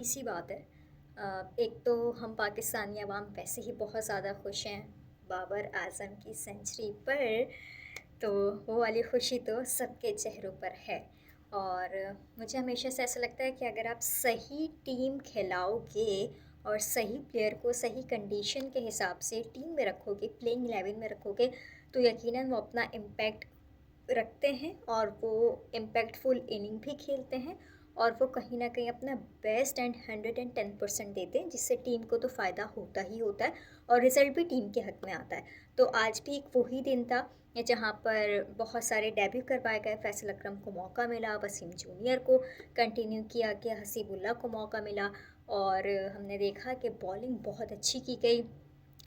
इसी बात है। एक तो हम पाकिस्तानी अवाम वैसे ही बहुत ज़्यादा खुश हैं बाबर आज़म की सेंचुरी पर, तो वो वाली खुशी तो सबके चेहरों पर है। और मुझे हमेशा से ऐसा लगता है कि अगर आप सही टीम खिलाओगे और सही प्लेयर को सही कंडीशन के हिसाब से टीम में रखोगे, प्लेइंग 11 में रखोगे, तो यकीनन वो अपना इम्पैक्ट रखते हैं और वो इम्पैक्टफुल इनिंग भी खेलते हैं और वो कहीं न कहीं अपना बेस्ट एंड 110% देते हैं, जिससे टीम को तो फ़ायदा होता ही होता है और रिज़ल्ट भी टीम के हक़ में आता है। तो आज भी एक वही दिन था जहाँ पर बहुत सारे डेब्यू करवाए गए। फैसल अकरम को मौका मिला, वसीम जूनियर को कंटिन्यू किया गया, हसीबुल्लाह को मौका मिला और हमने देखा कि बॉलिंग बहुत अच्छी की गई।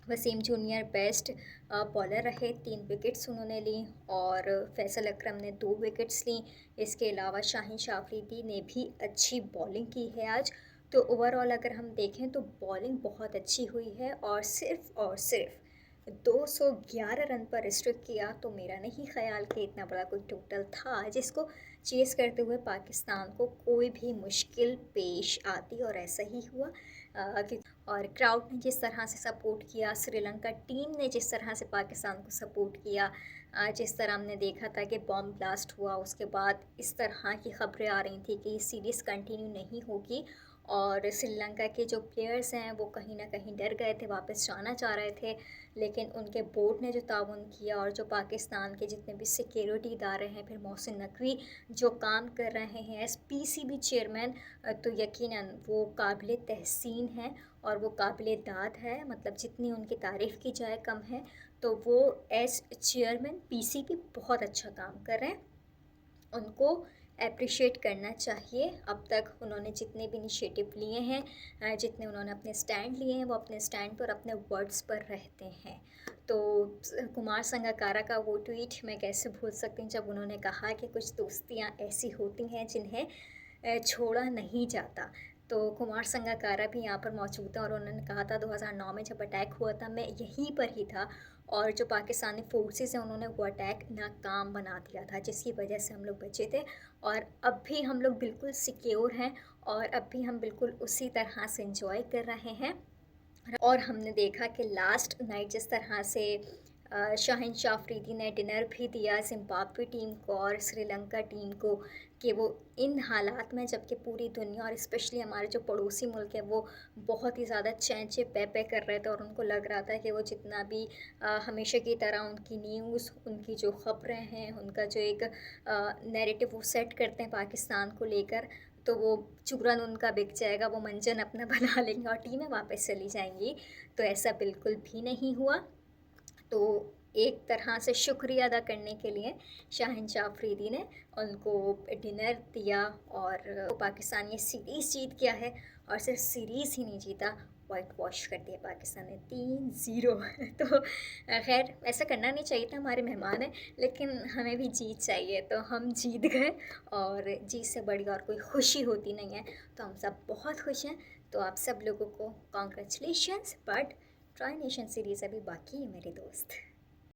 वसीम जूनियर बेस्ट बॉलर रहे, 3 विकेट्स उन्होंने ली और फैसल अकरम ने 2 विकेट्स लीं। इसके अलावा शाहीन शाफरीदी ने भी अच्छी बॉलिंग की है आज। तो ओवरऑल अगर हम देखें तो बॉलिंग बहुत अच्छी हुई है और सिर्फ 211 रन पर रिस्ट्रिक्ट किया, तो मेरा नहीं ख़्याल कि इतना बड़ा कोई टोटल था जिसको चेज़ करते हुए पाकिस्तान को कोई भी मुश्किल पेश आती, और ऐसा ही हुआ। और क्राउड ने जिस तरह से सपोर्ट किया, श्रीलंका टीम ने जिस तरह से पाकिस्तान को सपोर्ट किया, जिस तरह हमने देखा था कि बॉम्ब ब्लास्ट हुआ, उसके बाद इस तरह की ख़बरें आ रही थी कि सीरीज़ कंटिन्यू नहीं होगी और श्रीलंका के जो प्लेयर्स हैं वो कहीं ना कहीं डर गए थे, वापस जाना चाह रहे थे, लेकिन उनके बोर्ड ने जो ताउन किया और जो पाकिस्तान के जितने भी सिक्योरिटी इदारे हैं, फिर मोहसिन नकवी जो काम कर रहे हैं एज पीसीबी चेयरमैन, तो यकीनन वो काबिल तहसीन हैं और वो काबिल दाद है। मतलब जितनी उनकी तारीफ़ की जाए कम है। तो वो एज चेयरमैन पीसीबी बहुत अच्छा काम कर रहे हैं, उनको एप्रिशिएट करना चाहिए। अब तक उन्होंने जितने भी इनिशिएटिव लिए हैं, जितने उन्होंने अपने स्टैंड लिए हैं, वो अपने स्टैंड पर अपने वर्ड्स पर रहते हैं। तो कुमार संगकारा का वो ट्वीट मैं कैसे भूल सकती हूँ, जब उन्होंने कहा कि कुछ दोस्तियाँ ऐसी होती हैं जिन्हें छोड़ा नहीं जाता। तो कुमार संगकारा भी यहाँ पर मौजूद हैं और उन्होंने कहा था 2009 में जब अटैक हुआ था मैं यहीं पर ही था और जो पाकिस्तानी फोर्सेस हैं उन्होंने वो अटैक नाकाम बना दिया था, जिसकी वजह से हम लोग बचे थे और अब भी हम लोग बिल्कुल सिक्योर हैं और अब भी हम बिल्कुल उसी तरह से इंजॉय कर रहे हैं। और हमने देखा कि लास्ट नाइट जिस तरह से शाहीन शाफरीदी ने डिनर भी दिया ज़िम्बाब्वे टीम को और श्रीलंका टीम को, कि वो इन हालात में, जबकि पूरी दुनिया और स्पेशली हमारे जो पड़ोसी मुल्क है वो बहुत ही ज़्यादा चैं-चैं पै-पै कर रहे थे और उनको लग रहा था कि वो जितना भी हमेशा की तरह उनकी न्यूज़, उनकी जो ख़बरें हैं, उनका जो एक नैरेटिव वो सेट करते हैं पाकिस्तान को लेकर, तो वो चूरन उनका बिक जाएगा, वो मंजन अपना बना लेंगे और टीमें वापस चली जाएंगी। तो ऐसा बिल्कुल भी नहीं हुआ। तो एक तरह से शुक्रिया अदा करने के लिए शाहीन जाफरीदी ने उनको डिनर दिया और पाकिस्तान ये सीरीज़ जीत गया है और सिर्फ सीरीज़ ही नहीं जीता, वाइट वॉश कर दिया पाकिस्तान ने 3-0। तो खैर ऐसा करना नहीं चाहिए था, हमारे मेहमान हैं, लेकिन हमें भी जीत चाहिए, तो हम जीत गए और जीत से बड़ी और कोई खुशी होती नहीं है। तो हम सब बहुत खुश हैं। तो आप सब लोगों को congratulations, but tri nation series अभी बाकी है मेरे दोस्त।